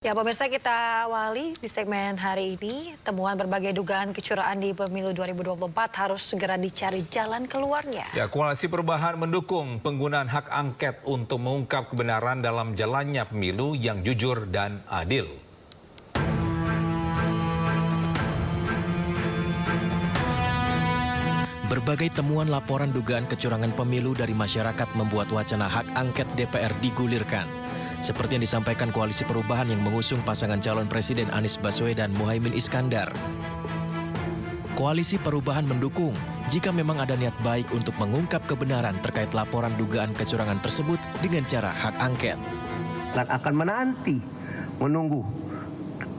Ya, pemirsa, kita awali di segmen hari ini. Temuan berbagai dugaan kecurangan di pemilu 2024 harus segera dicari jalan keluarnya. Ya, Koalisi Perubahan mendukung penggunaan hak angket untuk mengungkap kebenaran dalam jalannya pemilu yang jujur dan adil. Berbagai temuan laporan dugaan kecurangan pemilu dari masyarakat membuat wacana hak angket DPR digulirkan. Seperti yang disampaikan Koalisi Perubahan yang mengusung pasangan calon Presiden Anies Baswedan Muhaimin Iskandar. Koalisi Perubahan mendukung jika memang ada niat baik untuk mengungkap kebenaran terkait laporan dugaan kecurangan tersebut dengan cara hak angket. Dan akan menunggu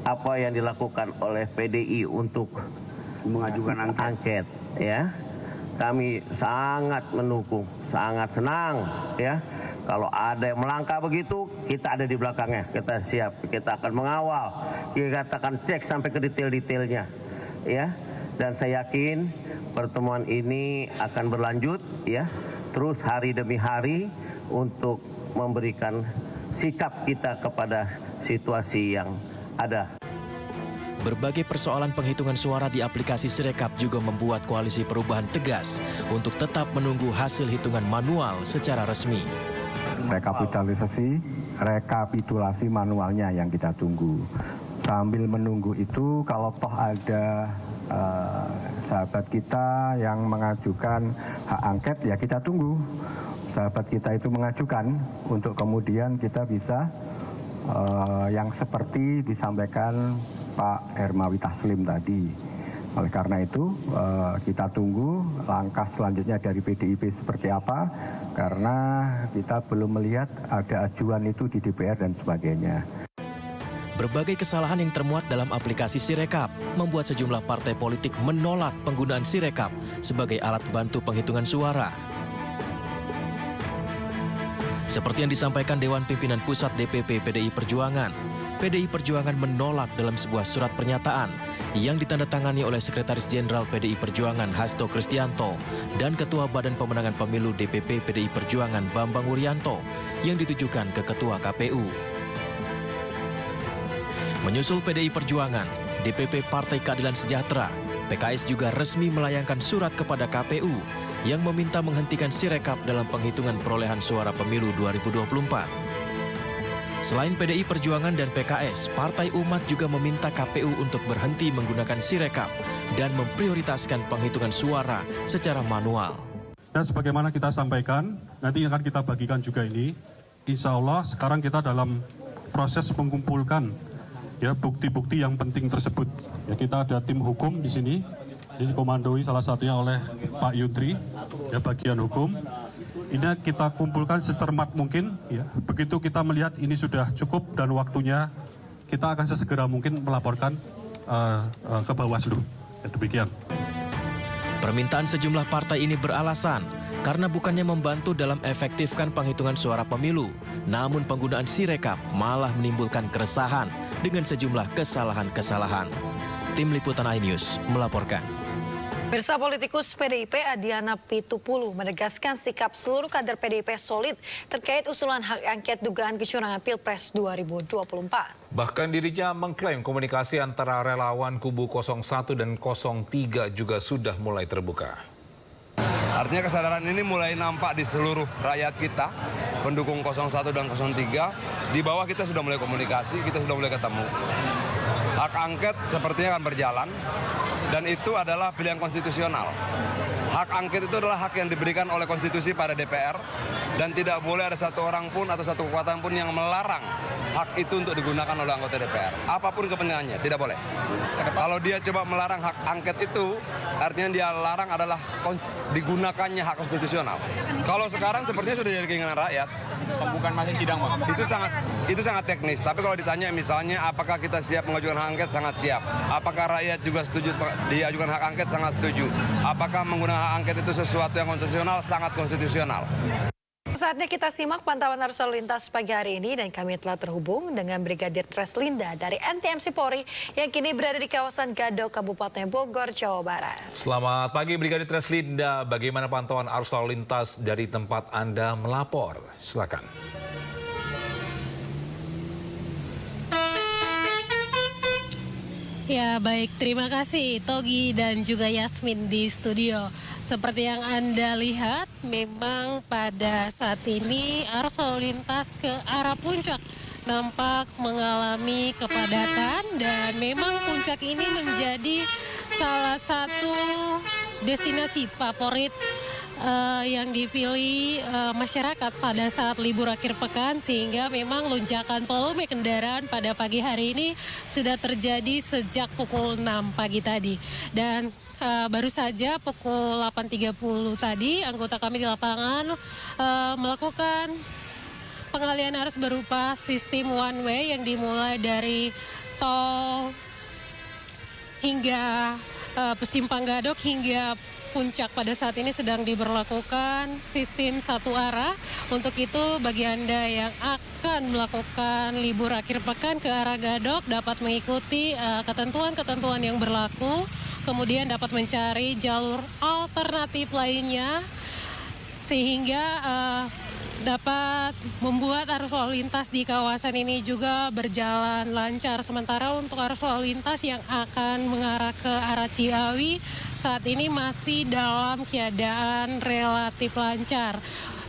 apa yang dilakukan oleh PDI untuk mengajukan angket, ya. Kami sangat mendukung, sangat senang, ya. Kalau ada yang melangkah begitu, kita ada di belakangnya, kita siap, kita akan mengawal, kita akan cek sampai ke detail-detailnya, ya. Dan saya yakin pertemuan ini akan berlanjut, ya, terus hari demi hari untuk memberikan sikap kita kepada situasi yang ada. Berbagai persoalan penghitungan suara di aplikasi Sirekap juga membuat Koalisi Perubahan tegas untuk tetap menunggu hasil hitungan manual secara resmi. Rekapitulasi manualnya yang kita tunggu. Sambil menunggu itu, kalau toh ada sahabat kita yang mengajukan hak angket, ya kita tunggu. Sahabat kita itu mengajukan untuk kemudian kita bisa yang seperti disampaikan Pak Hermawi Taslim tadi. Oleh karena itu, kita tunggu langkah selanjutnya dari PDIP seperti apa, karena kita belum melihat ada ajuan itu di DPR dan sebagainya. Berbagai kesalahan yang termuat dalam aplikasi Sirekap membuat sejumlah partai politik menolak penggunaan Sirekap sebagai alat bantu penghitungan suara. Seperti yang disampaikan Dewan Pimpinan Pusat DPP PDI Perjuangan, PDI Perjuangan menolak dalam sebuah surat pernyataan yang ditandatangani oleh Sekretaris Jenderal PDI Perjuangan Hasto Kristianto dan Ketua Badan Pemenangan Pemilu DPP PDI Perjuangan Bambang Wuryanto yang ditujukan ke Ketua KPU. Menyusul PDI Perjuangan, DPP Partai Keadilan Sejahtera, PKS juga resmi melayangkan surat kepada KPU yang meminta menghentikan Sirekap dalam penghitungan perolehan suara pemilu 2024. Selain PDI Perjuangan dan PKS, Partai Umat juga meminta KPU untuk berhenti menggunakan Sirekap dan memprioritaskan penghitungan suara secara manual. Dan sebagaimana kita sampaikan, nanti akan kita bagikan juga ini. Insya Allah sekarang kita dalam proses mengumpulkan ya bukti-bukti yang penting tersebut. Ya, kita ada tim hukum di sini, dikomandoi salah satunya oleh Pak Yudri, ya bagian hukum. Ini kita kumpulkan secermat mungkin, ya. Begitu kita melihat ini sudah cukup dan waktunya, kita akan sesegera mungkin melaporkan ke Bawaslu. Ya, demikian. Permintaan sejumlah partai ini beralasan karena bukannya membantu dalam efektifkan penghitungan suara pemilu, namun penggunaan Sirekap malah menimbulkan keresahan dengan sejumlah kesalahan-kesalahan. Tim Liputan iNews melaporkan. Pemirsa, politikus PDIP Adiana Pitupulu menegaskan sikap seluruh kader PDIP solid terkait usulan hak angket dugaan kecurangan Pilpres 2024. Bahkan dirinya mengklaim komunikasi antara relawan kubu 01 dan 03 juga sudah mulai terbuka. Artinya kesadaran ini mulai nampak di seluruh rakyat kita, pendukung 01 dan 03. Di bawah kita sudah mulai komunikasi, kita sudah mulai ketemu. Hak angket sepertinya akan berjalan. Dan itu adalah pilihan konstitusional. Hak angket itu adalah hak yang diberikan oleh konstitusi pada DPR. Dan tidak boleh ada satu orang pun atau satu kekuatan pun yang melarang hak itu untuk digunakan oleh anggota DPR. Apapun kepentingannya, tidak boleh. Kalau dia coba melarang hak angket itu, artinya dia larang adalah digunakannya hak konstitusional. Kalau sekarang sepertinya sudah jadi keinginan rakyat. Bukan masih sidang, Pak? Itu sangat teknis. Tapi kalau ditanya misalnya apakah kita siap mengajukan hak angket, sangat siap. Apakah rakyat juga setuju diajukan hak angket, sangat setuju. Apakah menggunakan hak angket itu sesuatu yang konstitusional, sangat konstitusional. Saatnya kita simak pantauan arus lalu lintas pagi hari ini dan kami telah terhubung dengan Brigadir Treslinda dari NTMC Polri yang kini berada di kawasan Gadok, Kabupaten Bogor, Jawa Barat. Selamat pagi Brigadir Treslinda, bagaimana pantauan arus lalu lintas dari tempat Anda melapor? Silakan. Ya baik, terima kasih Togi dan juga Yasmin di studio. Seperti yang Anda lihat, memang pada saat ini arus lalu lintas ke arah puncak nampak mengalami kepadatan dan memang puncak ini menjadi salah satu destinasi favorit yang dipilih masyarakat pada saat libur akhir pekan, sehingga memang lonjakan volume kendaraan pada pagi hari ini sudah terjadi sejak pukul 6 pagi tadi. Dan baru saja pukul 8.30 tadi anggota kami di lapangan melakukan pengalihan arus berupa sistem one way yang dimulai dari tol hingga Simpang Gadok hingga puncak pada saat ini sedang diberlakukan sistem satu arah. Untuk itu bagi Anda yang akan melakukan libur akhir pekan ke arah Gadok dapat mengikuti ketentuan-ketentuan yang berlaku, kemudian dapat mencari jalur alternatif lainnya sehingga dapat membuat arus lalu lintas di kawasan ini juga berjalan lancar. Sementara untuk arus lalu lintas yang akan mengarah ke arah Ciawi saat ini masih dalam keadaan relatif lancar.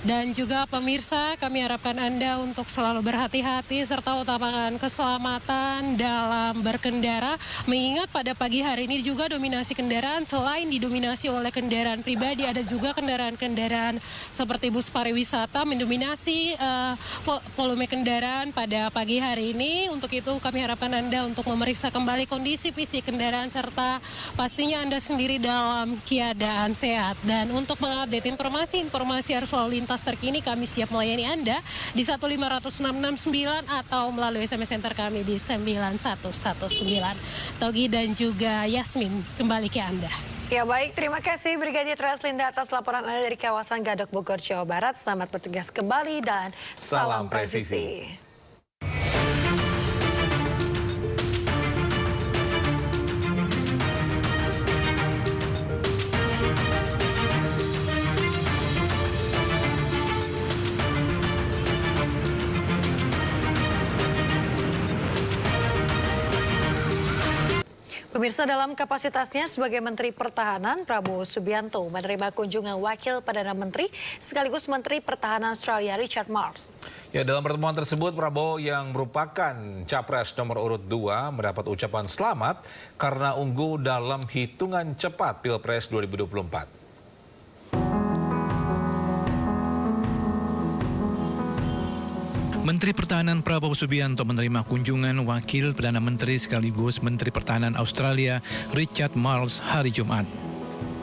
Dan juga pemirsa, kami harapkan Anda untuk selalu berhati-hati serta utamakan keselamatan dalam berkendara. Mengingat pada pagi hari ini juga dominasi kendaraan selain didominasi oleh kendaraan pribadi, ada juga kendaraan-kendaraan seperti bus pariwisata mendominasi volume kendaraan pada pagi hari ini. Untuk itu kami harapkan Anda untuk memeriksa kembali kondisi fisik kendaraan serta pastinya Anda sendiri dalam keadaan sehat. Dan untuk mengupdate informasi arus lalu lintas terkini, kami siap melayani Anda di 15169 atau melalui SMS center kami di 9119. Togi dan juga Yasmin, kembali ke Anda. Ya baik, terima kasih Brigadir Treslinda atas laporan Anda dari kawasan Gadok, Bogor, Jawa Barat. Selamat bertugas kembali dan salam presisi. Pemirsa, dalam kapasitasnya sebagai Menteri Pertahanan, Prabowo Subianto menerima kunjungan Wakil Perdana Menteri sekaligus Menteri Pertahanan Australia Richard Marles. Ya, dalam pertemuan tersebut Prabowo yang merupakan capres nomor urut 2 mendapat ucapan selamat karena unggul dalam hitungan cepat Pilpres 2024. Menteri Pertahanan Prabowo Subianto menerima kunjungan Wakil Perdana Menteri sekaligus Menteri Pertahanan Australia Richard Marles hari Jumat.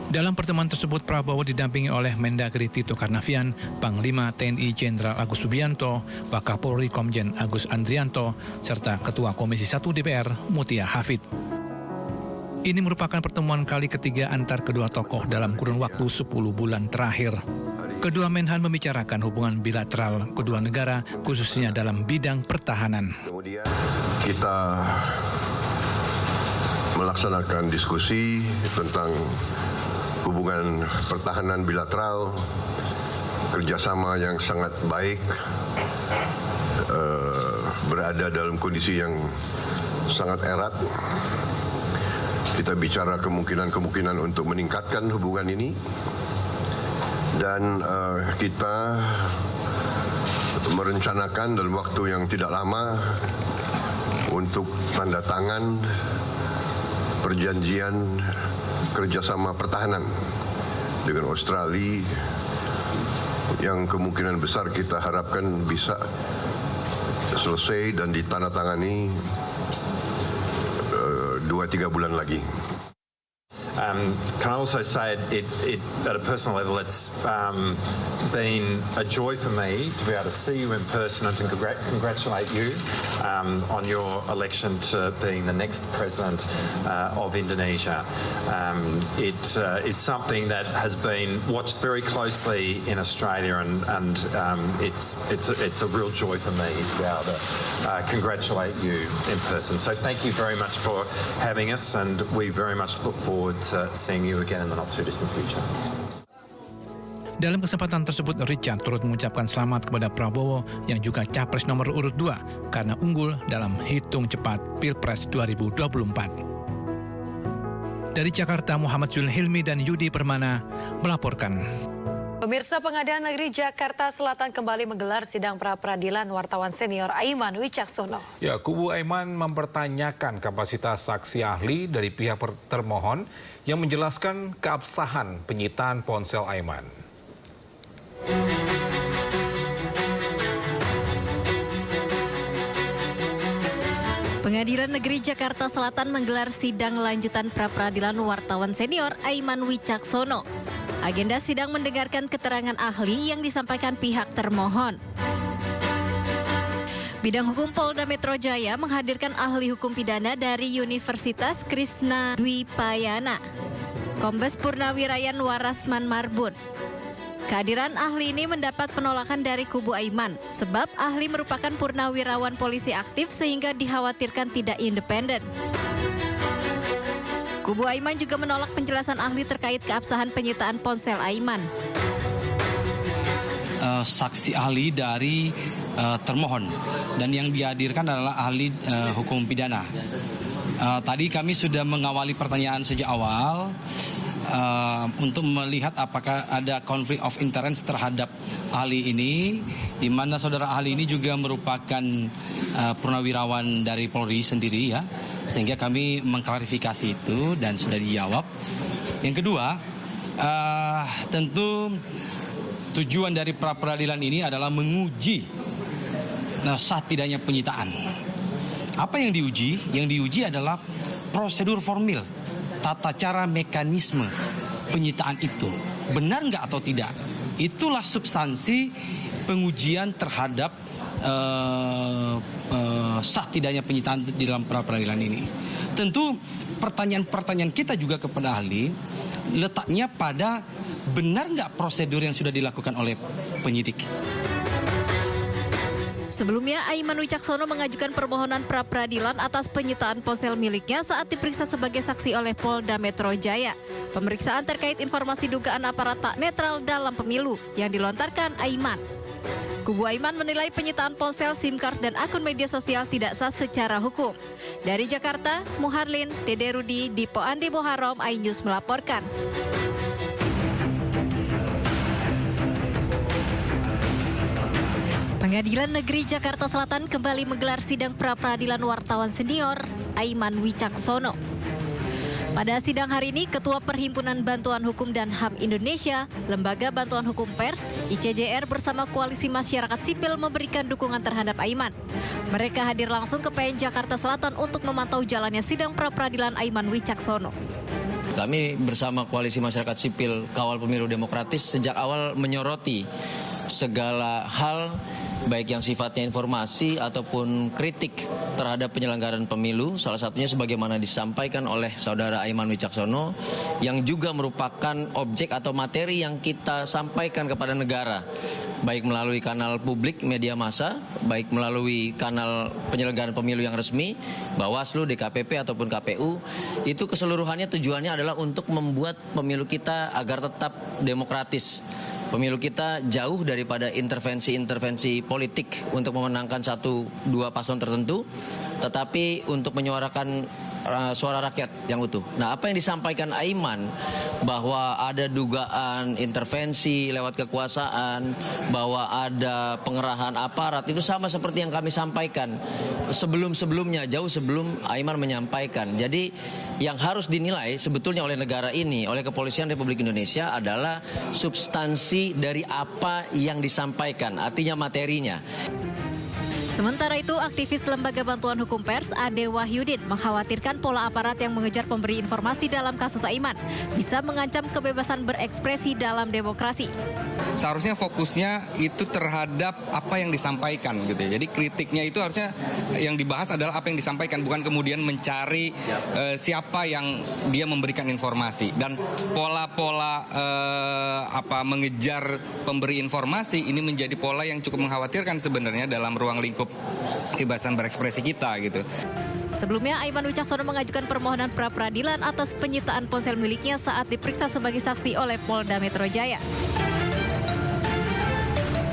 Dalam pertemuan tersebut Prabowo didampingi oleh Mendagri Tito Karnavian, Panglima TNI Jenderal Agus Subianto, Wakapolri Komjen Agus Andrianto, serta Ketua Komisi 1 DPR Mutia Hafid. Ini merupakan pertemuan kali ketiga antar kedua tokoh dalam kurun waktu 10 bulan terakhir. Kedua Menhan membicarakan hubungan bilateral kedua negara, khususnya dalam bidang pertahanan. Kemudian kita melaksanakan diskusi tentang hubungan pertahanan bilateral, kerjasama yang sangat baik, berada dalam kondisi yang sangat erat. Kita bicara kemungkinan-kemungkinan untuk meningkatkan hubungan ini. Dan kita merencanakan dalam waktu yang tidak lama untuk tanda tangan perjanjian kerjasama pertahanan dengan Australia yang kemungkinan besar kita harapkan bisa selesai dan ditandatangani 2-3 bulan lagi. Can I also say it at a personal level, it's been a joy for me to be able to see you in person and to congratulate you on your election to being the next president of Indonesia. It is something that has been watched very closely in Australia, and it's a real joy for me to be able to congratulate you in person. So thank you very much for having us, and we very much look forward to seeing you again in the not too distant future. Dalam kesempatan tersebut, Richard turut mengucapkan selamat kepada Prabowo yang juga capres nomor urut 2 karena unggul dalam hitung cepat Pilpres 2024. Dari Jakarta, Muhammad Zulhilmi dan Yudi Permana melaporkan. Pemirsa, Pengadilan Negeri Jakarta Selatan kembali menggelar sidang pra-peradilan wartawan senior Aiman Wicaksono. Ya, kubu Aiman mempertanyakan kapasitas saksi ahli dari pihak termohon yang menjelaskan keabsahan penyitaan ponsel Aiman. Pengadilan Negeri Jakarta Selatan menggelar sidang lanjutan pra-peradilan wartawan senior Aiman Wicaksono. Agenda sidang mendengarkan keterangan ahli yang disampaikan pihak termohon. Bidang Hukum Polda Metro Jaya menghadirkan ahli hukum pidana dari Universitas Krishna Dwipayana, Kombes Purnawirayan Warasman Marbun. Kehadiran ahli ini mendapat penolakan dari kubu Aiman, sebab ahli merupakan purnawirawan polisi aktif sehingga dikhawatirkan tidak independen. Kubu Aiman juga menolak penjelasan ahli terkait keabsahan penyitaan ponsel Aiman. Saksi ahli dari termohon dan yang dihadirkan adalah ahli hukum pidana. Tadi kami sudah mengawali pertanyaan sejak awal untuk melihat apakah ada konflik of interest terhadap ahli ini, di mana saudara ahli ini juga merupakan purnawirawan dari Polri sendiri ya. Sehingga kami mengklarifikasi itu dan sudah dijawab. Yang kedua, tentu tujuan dari pra-peradilan ini adalah menguji sah tidaknya penyitaan. Apa yang diuji? Yang diuji adalah prosedur formil, tata cara mekanisme penyitaan itu. Benar nggak atau tidak? Itulah substansi pengujian terhadap sah tidaknya penyitaan di dalam pra-peradilan ini. Tentu pertanyaan-pertanyaan kita juga kepada ahli letaknya pada benar nggak prosedur yang sudah dilakukan oleh penyidik. Sebelumnya, Aiman Wicaksono mengajukan permohonan pra-peradilan atas penyitaan ponsel miliknya saat diperiksa sebagai saksi oleh Polda Metro Jaya. Pemeriksaan terkait informasi dugaan aparat tak netral dalam pemilu yang dilontarkan Aiman. Kubu Aiman menilai penyitaan ponsel, SIM card, dan akun media sosial tidak sah secara hukum. Dari Jakarta, Muharlin, Dede Rudi, Dipo Andi Muharram, iNews melaporkan. Pengadilan Negeri Jakarta Selatan kembali menggelar sidang pra-peradilan wartawan senior Aiman Wicaksono. Pada sidang hari ini, Ketua Perhimpunan Bantuan Hukum dan HAM Indonesia, Lembaga Bantuan Hukum Pers, ICJR bersama Koalisi Masyarakat Sipil memberikan dukungan terhadap Aiman. Mereka hadir langsung ke PN Jakarta Selatan untuk memantau jalannya sidang pra-peradilan Aiman Wicaksono. Kami bersama Koalisi Masyarakat Sipil Kawal Pemilu Demokratis sejak awal menyoroti segala hal, baik yang sifatnya informasi ataupun kritik terhadap penyelenggaraan pemilu, salah satunya sebagaimana disampaikan oleh saudara Aiman Wicaksono, yang juga merupakan objek atau materi yang kita sampaikan kepada negara, baik melalui kanal publik media massa, baik melalui kanal penyelenggaraan pemilu yang resmi, Bawaslu, DKPP ataupun KPU, itu keseluruhannya tujuannya adalah untuk membuat pemilu kita agar tetap demokratis. Pemilu kita jauh daripada intervensi-intervensi politik untuk memenangkan 1-2 paslon tertentu, tetapi untuk menyuarakan suara rakyat yang utuh. Nah, apa yang disampaikan Aiman bahwa ada dugaan intervensi lewat kekuasaan, bahwa ada pengerahan aparat, itu sama seperti yang kami sampaikan sebelum-sebelumnya, jauh sebelum Aiman menyampaikan. Jadi yang harus dinilai sebetulnya oleh negara ini, oleh Kepolisian Republik Indonesia adalah substansi dari apa yang disampaikan, artinya materinya. Sementara itu, aktivis Lembaga Bantuan Hukum Pers, Ade Wahyudin, mengkhawatirkan pola aparat yang mengejar pemberi informasi dalam kasus Aiman bisa mengancam kebebasan berekspresi dalam demokrasi. Seharusnya fokusnya itu terhadap apa yang disampaikan gitu ya. Jadi kritiknya itu harusnya yang dibahas adalah apa yang disampaikan, bukan kemudian mencari siapa yang dia memberikan informasi. Dan pola-pola mengejar pemberi informasi ini menjadi pola yang cukup mengkhawatirkan sebenarnya dalam ruang lingkup kebebasan berekspresi kita gitu. Sebelumnya, Aiman Wicaksono mengajukan permohonan pra-peradilan atas penyitaan ponsel miliknya saat diperiksa sebagai saksi oleh Polda Metro Jaya.